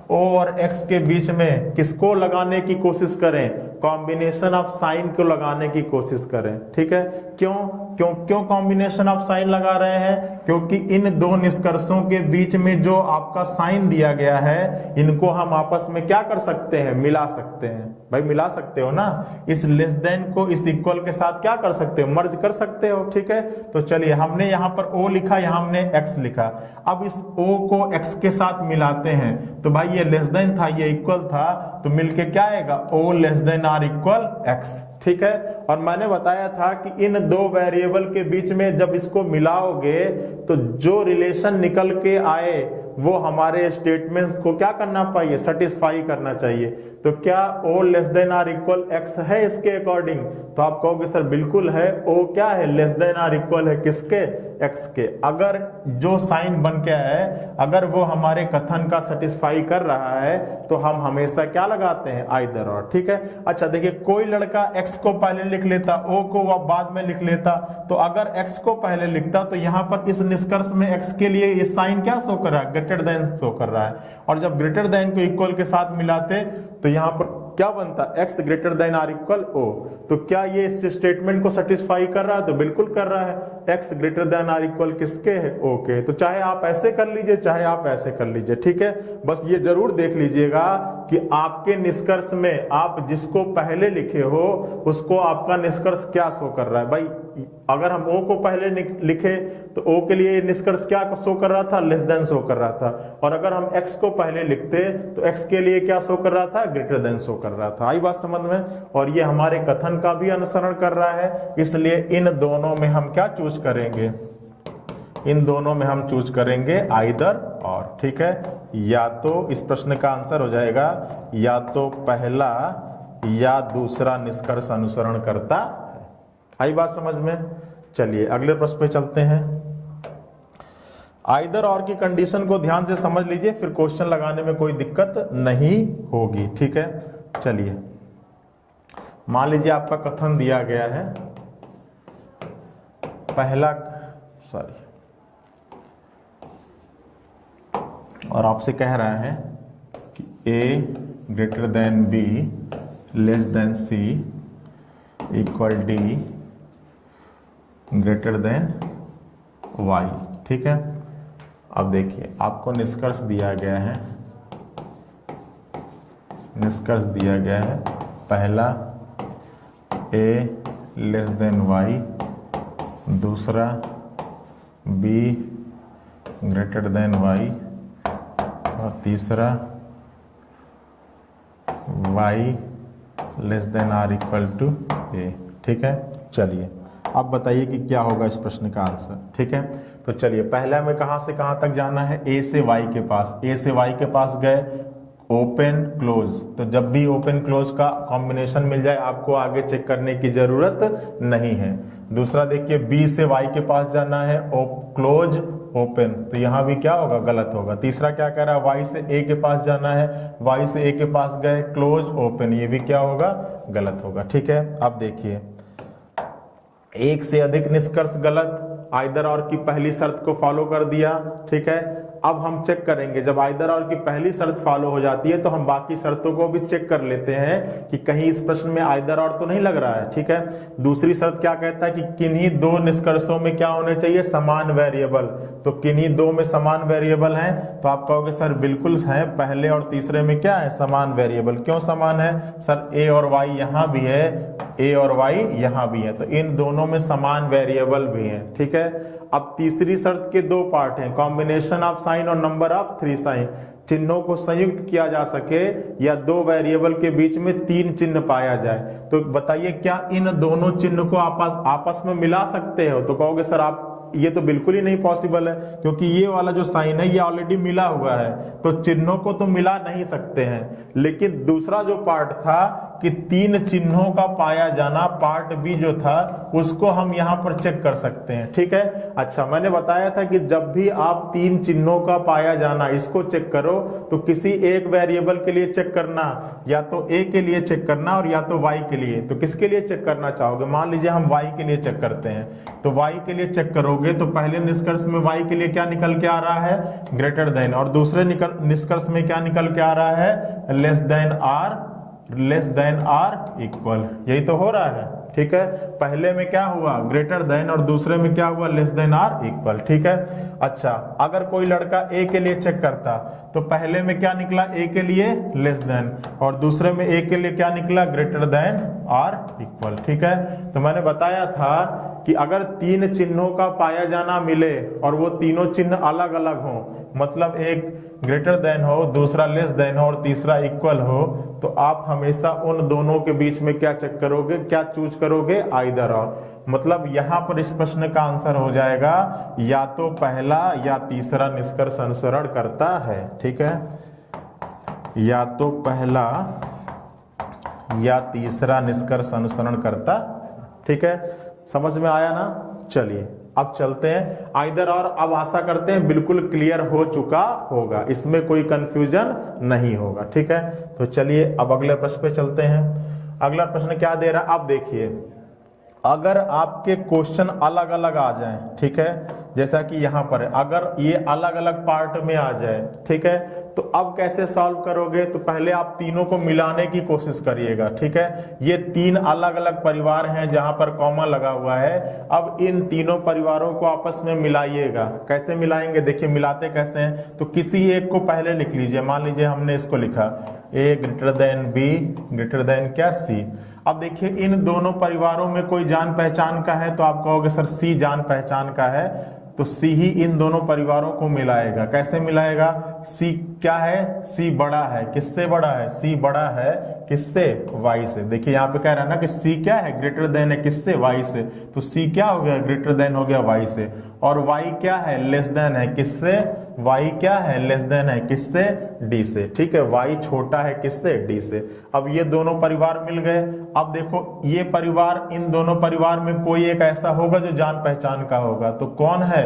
o और x के बीच में किसको लगाने की कोशिश करें, कॉम्बिनेशन ऑफ साइन को लगाने की कोशिश करें, ठीक है। क्यों कॉम्बिनेशन ऑफ साइन लगा रहे हैं, क्योंकि इन 2 निष्कर्षों के बीच में जो आपका साइन दिया गया है, इनको हम आपस में क्या कर सकते हैं, मिला सकते हैं। भाई मिला सकते हो ना, इस लेस देन को इस इक्वल के साथ क्या कर सकते हो, मर्ज कर सकते हो, ठीक है। तो चलिए हमने यहाँ पर o लिखा, यहाँ हमने x लिखा। अब इस o को x के साथ मिलाते हैं, तो भाई ये लेस देन था, ये इक्वल था, तो मिलके क्या आएगा, o less than or equal x, ठीक है। और मैंने बताया था कि इन 2 वेरिएबल के बीच में जब इसको मिलाओगे तो जो रिलेशन निकल के आए वो हमारे स्टेटमेंट्स को क्या करना चाहिए, सेटिस्फाई करना चाहिए। तो क्या O less than or equal X है इसके अकॉर्डिंग? तो आप कहोगे सर बिल्कुल है, O क्या है, लेस देन आर इक्वल है किसके, X के। अगर जो साइन बन के है अगर वो हमारे कथन का सेटिस्फाई कर रहा है तो हम हमेशा क्या लगाते हैं, आइदर और। ठीक है, अच्छा देखिए कोई लड़का X को पहले लिख लेता, O को वह बाद में लिख लेता, तो अगर X को पहले लिखता तो यहाँ पर इस निष्कर्ष में X के लिए ये साइन क्या शो कर रहा है, ग्रेटर देन शो कर रहा है। और जब ग्रेटर देन को इक्वल के साथ मिलाते तो यहाँ पर क्या बनता, X greater than or equal O। तो क्या ये इस स्टेटमेंट को सेटिस्फाई कर रहा है? तो बिल्कुल कर रहा है, X greater than or equal किसके है, O के। तो चाहे आप ऐसे कर लीजिए चाहे आप ऐसे कर लीजिए, ठीक है। बस ये जरूर देख लीजिएगा कि आपके निष्कर्ष में आप जिसको पहले लिखे हो उसको आपका निष्कर्ष क्या शो कर रहा है। भाई अगर हम O को पहले लिखे तो O के लिए निष्कर्ष क्या शो कर रहा था, लेस देन शो कर रहा था। और अगर हम X को पहले लिखते तो X के लिए क्या शो कर रहा था, ग्रेटर देन शो कर रहा था। आई बात समझ में? और ये हमारे कथन का भी अनुसरण कर रहा है, इसलिए इन दोनों में हम क्या चूज करेंगे, इन दोनों में हम चूज करेंगे आइदर और। ठीक है, या तो इस प्रश्न का आंसर हो जाएगा या तो पहला या दूसरा निष्कर्ष अनुसरण करता है। आई बात समझ में? चलिए अगले प्रश्न पे चलते हैं। आइदर और की कंडीशन को ध्यान से समझ लीजिए, फिर क्वेश्चन लगाने में कोई दिक्कत नहीं होगी। ठीक है, चलिए मान लीजिए आपका कथन दिया गया है, पहला और आपसे कह रहा है कि A greater than B less then C equal D greater than Y। ठीक है, अब देखिए आपको निष्कर्ष दिया गया है, निष्कर्ष दिया गया है पहला A लेस देन Y, दूसरा B ग्रेटर देन Y और तीसरा Y less than or equal to A। ठीक है, चलिए अब बताइए कि क्या होगा इस प्रश्न का आंसर। ठीक है, तो चलिए पहला में कहां से कहां तक जाना है, A से Y के पास। A से Y के पास गए, ओपन क्लोज, तो जब भी ओपन क्लोज का कॉम्बिनेशन मिल जाए आपको आगे चेक करने की जरूरत नहीं है। दूसरा देखिए B से Y के पास जाना है, क्लोज ओपन, तो यहां भी क्या होगा, गलत होगा। तीसरा क्या कह रहा है, Y से A के पास जाना है, Y से A के पास गए, क्लोज ओपन, ये भी क्या होगा, गलत होगा। ठीक है, अब देखिए एक से अधिक निष्कर्ष गलत, आइदर और की पहली शर्त को फॉलो कर दिया। ठीक है, अब हम चेक करेंगे, जब आइदर और की पहली शर्त फॉलो हो जाती है तो हम बाकी शर्तों को भी चेक कर लेते हैं कि कहीं इस प्रश्न में आइदर और तो नहीं लग रहा है। ठीक है, दूसरी शर्त क्या कहता है कि किन्हीं दो निष्कर्षों में क्या होने चाहिए, समान वेरिएबल। तो किन्हीं दो में समान वेरिएबल हैं, तो आप कहोगे सर बिल्कुल है, पहले और तीसरे में क्या है, समान वेरिएबल। क्यों समान है सर, A और Y यहाँ भी है, A और Y यहाँ भी है, तो इन दोनों में समान वेरिएबल भी हैं। ठीक है, अब तीसरी शर्त के दो पार्ट हैं, कॉम्बिनेशन ऑफ साइन और नंबर ऑफ थ्री साइन, चिन्हों को संयुक्त किया जा सके या दो वेरिएबल के बीच में तीन चिन्ह पाया जाए। तो बताइए क्या इन दोनों चिन्ह को आपस में मिला सकते हो? तो कहोगे सर आप ये तो बिल्कुल ही नहीं पॉसिबल है, क्योंकि ये वाला जो साइन है ये ऑलरेडी मिला हुआ है, तो चिन्हों को तो मिला नहीं सकते हैं। लेकिन दूसरा जो पार्ट था कि तीन चिन्हों का पाया जाना, पार्ट बी जो था, उसको हम यहां पर चेक कर सकते हैं। ठीक है, अच्छा मैंने बताया था कि जब भी आप तीन चिन्हों का पाया जाना इसको चेक करो तो किसी एक वेरिएबल के लिए चेक करना, या तो ए के लिए चेक करना और या तो वाई के लिए। तो किसके लिए चेक करना चाहोगे? मान लीजिए हम वाई के लिए चेक करते हैं, तो वाई के लिए चेक करोगे तो पहले निष्कर्ष में वाई के लिए क्या निकल के आ रहा है, ग्रेटर देन, और दूसरे निष्कर्ष में क्या निकल के आ रहा है, लेस देन आर इक्वल। यही तो हो रहा है। ठीक है, पहले में क्या हुआ, ग्रेटर देन, और दूसरे में क्या हुआ, लेस देन आर इक्वल। ठीक है, अच्छा अगर कोई लड़का ए के लिए चेक करता तो पहले में क्या निकला, ए के लिए लेस देन, और दूसरे में ए के लिए क्या निकला, ग्रेटर देन आर इक्वल। ठीक है, तो मैंने बताया था कि अगर तीन चिन्हों का पाया जाना मिले और वो तीनों चिन्ह अलग अलग हो, मतलब एक ग्रेटर देन हो, दूसरा लेस देन हो और तीसरा इक्वल हो, तो आप हमेशा उन दोनों के बीच में क्या चेक करोगे, क्या चूज करोगे, आइदर और। मतलब यहां पर इस प्रश्न का आंसर हो जाएगा या तो पहला या तीसरा निष्कर्ष अनुसरण करता है। ठीक है, या तो पहला या तीसरा निष्कर्ष अनुसरण करता। ठीक है, समझ में आया ना। चलिए अब चलते हैं आइदर और। अब आशा करते हैं बिल्कुल क्लियर हो चुका होगा, इसमें कोई कंफ्यूजन नहीं होगा। ठीक है, तो चलिए अब अगले प्रश्न पे चलते हैं। अगला प्रश्न क्या दे रहा है, आप देखिए। अगर आपके क्वेश्चन अलग अलग आ जाएं, ठीक है, जैसा कि यहां पर है, अगर ये अलग अलग पार्ट में आ जाए, ठीक है, तो अब कैसे सॉल्व करोगे। तो पहले आप तीनों को मिलाने की कोशिश करिएगा। ठीक है, ये तीन अलग अलग परिवार हैं जहां पर कॉमा लगा हुआ है। अब इन तीनों परिवारों को आपस में मिलाइएगा। कैसे मिलाएंगे, देखिए मिलाते कैसे हैं। तो किसी एक को पहले लिख लीजिए। मान लीजिए हमने इसको लिखा a greater than b greater then क्या c। अब देखिए इन दोनों परिवारों में कोई जान पहचान का है, तो आप कहोगे सर c जान पहचान का है, तो C ही इन दोनों परिवारों को मिलाएगा। कैसे मिलाएगा, C क्या है, C बड़ा है। किससे बड़ा है, C बड़ा है किससे, Y से। देखिए यहाँ पे कह रहा है ना कि C क्या है, ग्रेटर देन है किससे, Y से। तो C क्या हो गया, ग्रेटर देन हो गया Y से। और Y क्या है, लेस देन है किससे, Y क्या है, लेस देन है किससे, D से। ठीक है, Y छोटा है किससे, D से। अब ये दोनों परिवार मिल गए। अब देखो ये परिवार, इन दोनों परिवार में कोई एक ऐसा होगा जो जान पहचान का होगा। तो कौन है,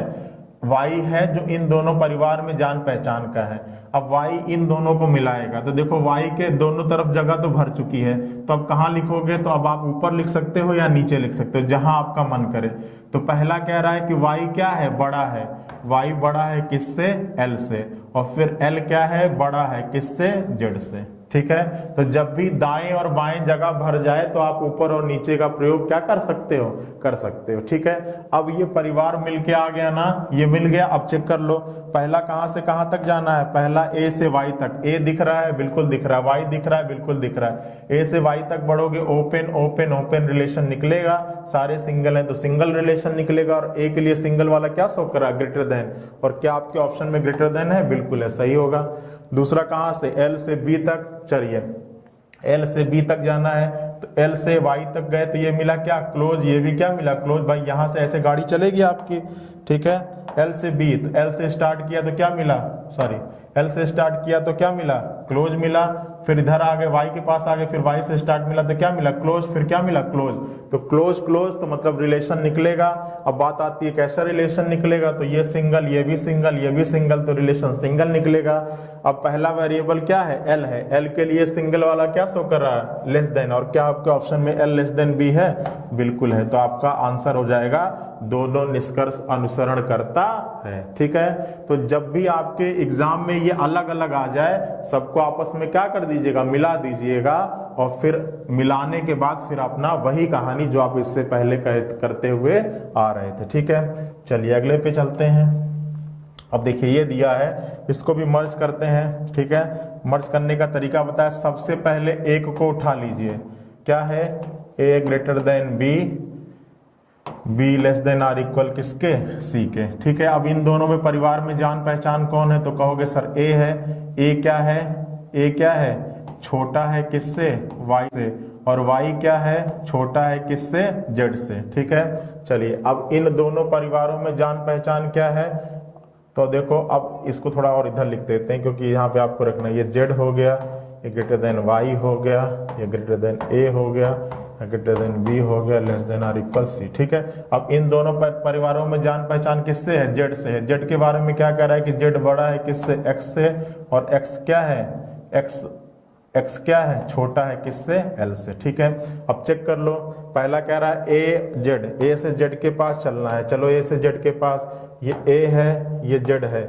Y है जो इन दोनों परिवार में जान पहचान का है। अब Y इन दोनों को मिलाएगा, तो देखो Y के दोनों तरफ जगह तो भर चुकी है। तो अब कहाँ लिखोगे, तो अब आप ऊपर लिख सकते हो या नीचे लिख सकते हो, जहां आपका मन करे। तो पहला कह रहा है कि Y क्या है, बड़ा है। Y बड़ा है किससे, L से। और फिर L क्या है, बड़ा है किससे, Z से। ठीक है, तो जब भी दाएं और बाएं जगह भर जाए तो आप ऊपर और नीचे का प्रयोग क्या कर सकते हो, कर सकते हो। ठीक है, अब ये परिवार मिलके आ गया ना, ये मिल गया। अब चेक कर लो पहला कहां से कहां तक जाना है, पहला A से Y तक। A दिख रहा है, बिल्कुल दिख रहा है। Y दिख रहा है, बिल्कुल दिख रहा है। A से Y तक बढ़ोगे, ओपन ओपन ओपन रिलेशन निकलेगा। सारे सिंगल हैं तो सिंगल रिलेशन निकलेगा। और A के लिए सिंगल वाला क्या शो कर रहा है, ग्रेटर देन। और क्या आपके ऑप्शन में ग्रेटर देन है, बिल्कुल है, सही होगा। दूसरा कहां से, L से B तक। चलिए L से B तक जाना है, तो L से Y तक गए तो ये मिला क्या, क्लोज। ये भी क्या मिला, क्लोज। भाई यहां से ऐसे गाड़ी चलेगी आपकी। ठीक है, L से B, तो L से स्टार्ट किया तो क्या मिला, सॉरी L से स्टार्ट किया तो क्या मिला, क्लोज मिला। फिर इधर आ गए, Y के पास आ गए, फिर Y से स्टार्ट मिला तो क्या मिला, क्लोज। फिर क्या मिला, क्लोज। तो क्लोज क्लोज तो मतलब रिलेशन निकलेगा। अब बात आती है कैसा रिलेशन निकलेगा, तो ये सिंगल, ये भी सिंगल, ये भी सिंगल, तो रिलेशन सिंगल निकलेगा। अब पहला वेरिएबल क्या है, L है। L के लिए सिंगल वाला क्या शो कर रहा है, लेस देन। और क्या आपके ऑप्शन में L लेस देन B है, बिल्कुल है। तो आपका आंसर हो जाएगा दोनों निष्कर्ष अनुसरण करता है। ठीक है, तो जब भी आपके एग्जाम में ये अलग अलग आ जाए, सबको आपस में क्या कर दीजिएगा, मिला दीजिएगा। और फिर मिलाने के बाद फिर अपना वही कहानी जो आप इससे पहले करते हुए आ रहे थे। ठीक है, चलिए अगले पे चलते हैं। अब देखिए ये दिया है, इसको भी मर्ज करते हैं। ठीक है, मर्ज करने का तरीका बताया। सबसे पहले एक को उठा लीजिए, क्या है, A greater than B, B less than or equal किसके, C के। ठीक है, अब इन दोनों में परिवार में जान पहचान कौन है, तो कहोगे सर A है। A क्या है, A क्या है, छोटा है किससे, Y से। और Y क्या है, छोटा है किससे, Z से। ठीक है, चलिए अब इन दोनों परिवारों में जान पहचान क्या है, तो देखो अब इसको थोड़ा और इधर लिख देते हैं, क्योंकि यहाँ पे आपको रखना है। ये Z हो गया, ये ग्रेटर देन Y हो गया, ये ग्रेटर देन A हो गया, ग्रेटर देन B हो गया, less than or equal C। ठीक है, अब इन दोनों परिवारों में जान पहचान किससे है, Z से है। Z के बारे में क्या कह रहा है कि Z बड़ा है किससे, X से। और X क्या है, X क्या है, छोटा है किससे, L से। ठीक है, अब चेक कर लो। पहला कह रहा है A से Z के पास चलना है। चलो A से Z के पास, ये A है, ये Z है।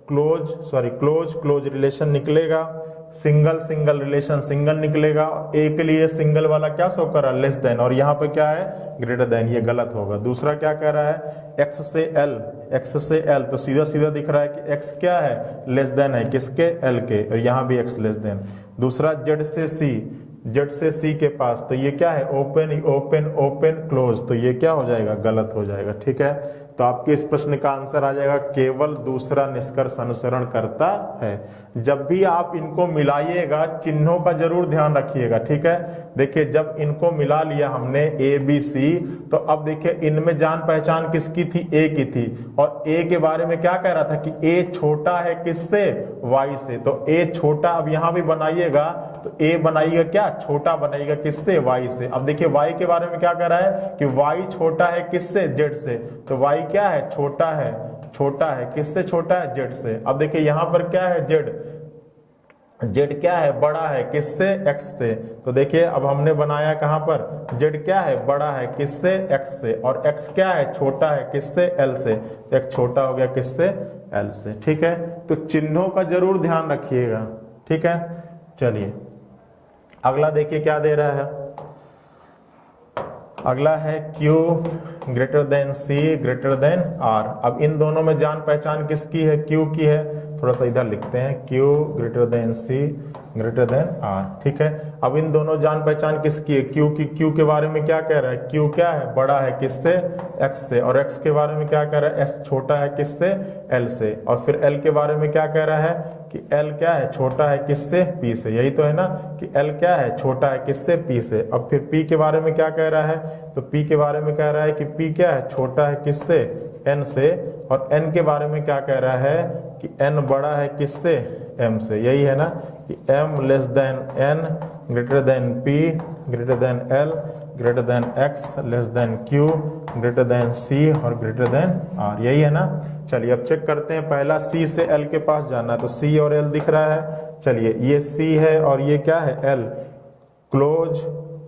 क्लोज रिलेशन निकलेगा। सिंगल सिंगल रिलेशन सिंगल निकलेगा। A के लिए सिंगल वाला क्या शो कर रहा है, लेस देन। और यहाँ पे क्या है, ग्रेटर देन, ये गलत होगा। दूसरा क्या कह रहा है, X से L, तो सीधा सीधा दिख रहा है कि X क्या है, लेस देन है किसके, L के। और यहाँ भी X लेस देन। दूसरा Z से C के पास, तो ये क्या है, ओपन क्लोज, तो ये क्या हो जाएगा, गलत हो जाएगा। ठीक है, तो आपके इस प्रश्न का आंसर आ जाएगा केवल दूसरा निष्कर्ष अनुसरण करता है। जब भी आप इनको मिलाइएगा चिन्हों का जरूर ध्यान रखिएगा, ठीक है। देखिए जब इनको मिला लिया हमने ए बी सी, तो अब देखिए इनमें जान पहचान किसकी थी, ए की थी, और ए के बारे में क्या कह रहा था कि ए छोटा है किससे, वाई से। तो ए छोटा, अब यहां भी बनाइएगा तो ए बनाइएगा क्या, छोटा बनाइएगा किससे, वाई से। अब देखिए वाई के बारे में क्या कह रहा है कि वाई छोटा है किससे, जेड से। तो वाई क्या है, छोटा है, छोटा है किससे, छोटा है जेड से। अब देखिए यहां पर क्या है, जेड, जेड क्या है, बड़ा है किससे, एक्स से। तो देखिए अब हमने बनाया कहां पर, जेड क्या है, बड़ा है किससे, एक्स से, और एक्स क्या है, छोटा है किससे, एल से। तो एक छोटा हो गया किससे, एल से, ठीक है। तो चिन्हों का जरूर ध्यान रखिएगा, ठीक है। चलिए अगला देखिए क्या दे रहा है, अगला है Q greater than C greater than R। अब इन दोनों में जान पहचान किसकी है, Q की है। थोड़ा सा इधर लिखते हैं, Q greater than C greater than R, ठीक है। अब इन दोनों जान पहचान किसकी है, Q की। Q के बारे में क्या कह रहा है, Q क्या है, बड़ा है किससे, X से, और X के बारे में क्या कह रहा है, S छोटा है किससे, L से, और फिर L के बारे में क्या कह रहा है कि L क्या है, छोटा है किससे, P से। यही तो है ना कि L क्या है, छोटा है किससे, P से। अब फिर P के बारे में क्या कह रहा है, तो P के बारे में कह रहा है कि P क्या है, छोटा है किससे, N से, और N के बारे में क्या कह रहा है कि N बड़ा है किससे, M से। यही है ना कि M less than N greater than P greater than L greater than X less than Q greater than C और ग्रेटर देन R, यही है ना। चलिए अब चेक करते हैं, पहला C से L के पास जाना है, तो C और L दिख रहा है। चलिए ये C है और ये क्या है, L, क्लोज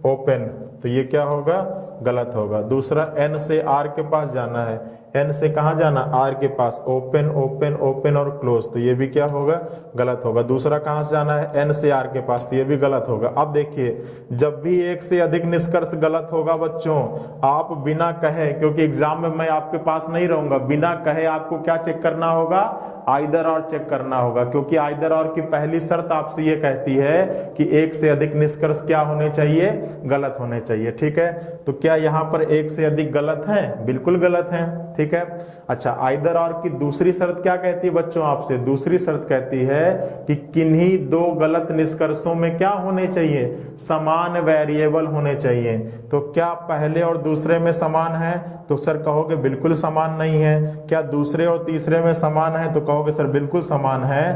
ओपन, तो ये क्या होगा, गलत होगा। दूसरा N से R के पास जाना है, N से कहाँ जाना, R के पास, ओपन ओपन ओपन और क्लोज, तो ये भी क्या होगा, गलत होगा। दूसरा कहाँ से जाना है, N से R के पास, तो ये भी गलत होगा। अब देखिए जब भी एक से अधिक निष्कर्ष गलत होगा बच्चों, आप बिना कहे, क्योंकि एग्जाम में मैं आपके पास नहीं रहूंगा, बिना कहे आपको क्या चेक करना होगा, आइदर और चेक करना होगा। क्योंकि आइदर और की पहली शर्त आपसे ये कहती है कि एक से अधिक निष्कर्ष क्या होने चाहिए, गलत होने चाहिए, ठीक है। तो क्या यहाँ पर एक से अधिक गलत हैं, बिल्कुल गलत हैं, ठीक है। अच्छा आइदर और की दूसरी शर्त क्या कहती है बच्चों आपसे, दूसरी शर्त कहती है कि किन्हीं दो गलत निष्कर्षों में क्या होने चाहिए, समान वेरिएबल होने चाहिए। तो क्या पहले और दूसरे में समान है, तो सर कहोगे बिल्कुल समान नहीं है। क्या दूसरे और तीसरे में समान है, तो कहोगे सर बिल्कुल समान है।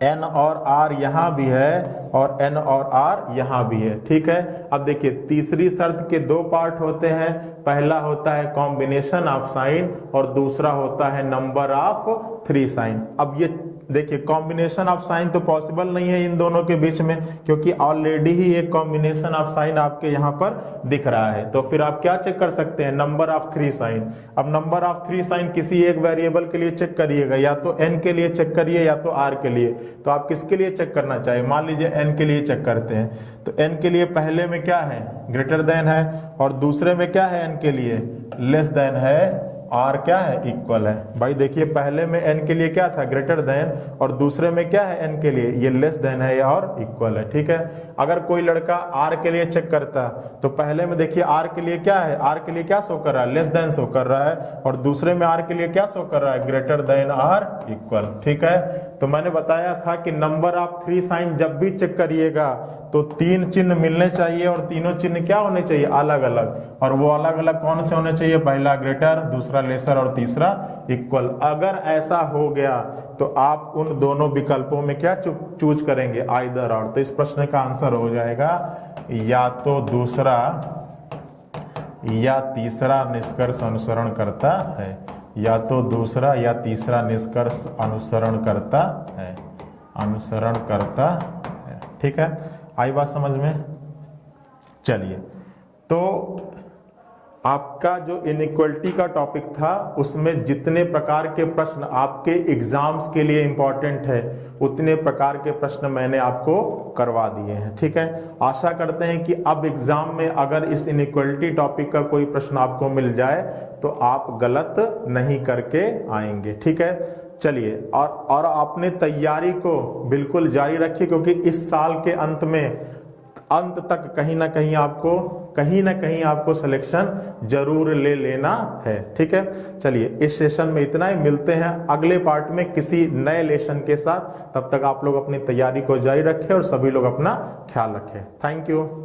N और R यहाँ भी है और N और R यहाँ भी है, ठीक है। अब देखिए तीसरी शर्त के दो पार्ट होते हैं, पहला होता है कॉम्बिनेशन ऑफ साइन और दूसरा होता है नंबर ऑफ 3 साइन। अब ये देखिए कॉम्बिनेशन ऑफ साइन तो पॉसिबल नहीं है इन दोनों के बीच में, क्योंकि ऑलरेडी ही एक कॉम्बिनेशन ऑफ साइन आपके यहाँ पर दिख रहा है। तो फिर आप क्या चेक कर सकते हैं, नंबर ऑफ 3 साइन। अब नंबर ऑफ 3 साइन किसी एक वेरिएबल के लिए चेक करिएगा, या तो n के लिए चेक करिए या तो r के लिए। तो आप किसके लिए चेक करना चाहिए, मान लीजिए n के लिए चेक करते हैं, तो n के लिए पहले में क्या है, ग्रेटर देन है, और दूसरे में क्या है, n के लिए लेस देन है, R क्या है, इक्वल है। भाई देखिए पहले में n के लिए क्या था, ग्रेटर देन, और दूसरे में क्या है, n के लिए ये लेस देन है और इक्वल है, ठीक है। अगर कोई लड़का R के लिए चेक करता तो पहले में देखिए R के लिए क्या है, R के लिए क्या शो कर रहा है, लेस देन शो कर रहा है, और दूसरे में R के लिए क्या शो कर रहा है, ग्रेटर देन और इक्वल, ठीक है। तो मैंने बताया था कि नंबर ऑफ 3 साइन जब भी चेक करिएगा तो 3 चिन्ह मिलने चाहिए, और तीनों चिन्ह क्या होने चाहिए, अलग अलग। और वो अलग अलग कौन से होने चाहिए, पहला ग्रेटर, दूसरा लेसर और तीसरा इक्वल। अगर ऐसा हो गया तो आप उन दोनों विकल्पों में क्या चूज करेंगे, आइदर और। तो इस प्रश्न का आंसर हो जाएगा या तो दूसरा या तीसरा निष्कर्ष अनुसरण करता है, या तो दूसरा या तीसरा निष्कर्ष अनुसरण करता है, अनुसरण करता है, ठीक है। आई बात समझ में। चलिए तो आपका जो इनइक्वलिटी का टॉपिक था उसमें जितने प्रकार के प्रश्न आपके एग्जाम्स के लिए इंपॉर्टेंट है उतने प्रकार के प्रश्न मैंने आपको करवा दिए हैं, ठीक है। आशा करते हैं कि अब एग्जाम में अगर इस इनइक्वलिटी टॉपिक का कोई प्रश्न आपको मिल जाए तो आप गलत नहीं करके आएंगे, ठीक है। चलिए और आपने तैयारी को बिल्कुल जारी रखिए, क्योंकि इस साल के अंत में अंत तक कहीं ना कहीं आपको सिलेक्शन जरूर ले लेना है। ठीक है, चलिए इस सेशन में इतना ही, मिलते हैं अगले पार्ट में किसी नए लेसन के साथ। तब तक आप लोग अपनी तैयारी को जारी रखें और सभी लोग अपना ख्याल रखें। Thank you.